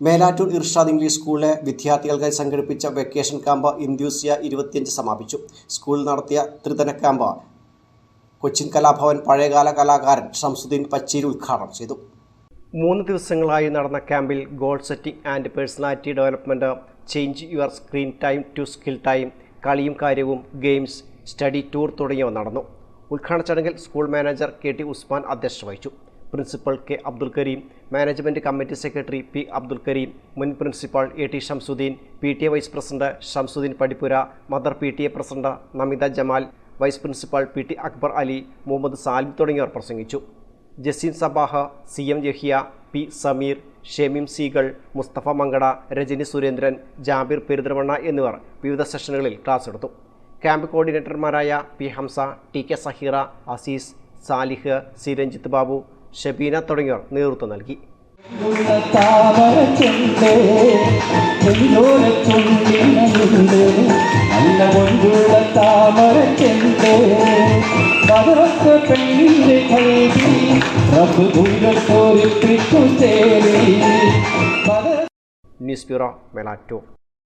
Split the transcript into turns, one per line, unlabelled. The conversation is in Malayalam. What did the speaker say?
മേലാറ്റൂർ ഇർഷാദ് ഇംഗ്ലീഷ് സ്കൂളിലെ വിദ്യാർത്ഥികൾക്കായി സംഘടിപ്പിച്ച വെക്കേഷൻ ക്യാമ്പ് ഇന്ത്യൂസിയ 25 സമാപിച്ചു. സ്കൂളിൽ നടത്തിയ ത്രിദിന ക്യാമ്പ് കൊച്ചിൻ കലാഭവൻ പഴയകാല കലാകാരൻ ഷംസുദ്ദീൻ പച്ചേരി ഉദ്ഘാടനം ചെയ്തു. 3 ദിവസങ്ങളായി നടന്ന ക്യാമ്പിൽ goal setting and personality development, change your screen time to skill time, കളിയും കാര്യവും, ഗെയിംസ്, സ്റ്റഡി ടൂർ തുടങ്ങിയവ നടന്നു. ഉദ്ഘാടന ചടങ്ങിൽ സ്കൂൾ മാനേജർ KT ഉസ്മാൻ അധ്യക്ഷത വഹിച്ചു. Principal K Abdul Kareem, management committee secretary P Abdul Kareem, മുൻ principal AT Shamsuddin, PTA vice president Shamsuddin Padippura, mother PTA president Namitha Jamal, vice principal PT Akbar Ali, Muhammad Salim തുടങ്ങിയവർ പ്രസംഗിച്ചു. ജസീൻ സബാഹ, CM യഹിയ, P സമീർ, ഷെമീം സീകൾ, മുസ്തഫ മങ്കട, രജനി സുരേന്ദ്രൻ, ജാബിർ പെരുന്തൽമണ്ണ എന്നിവർ വിവിധ സെഷനുകളിൽ ക്ലാസ് എടുത്തു. ക്യാമ്പ് കോർഡിനേറ്റർമാരായ P Hamsa, TK Saheera, Azeez, Salih, C Ranjith Babu, Shabeena തുടങ്ങിയവർ നേതൃത്വം നൽകി. News bureau, Melattur.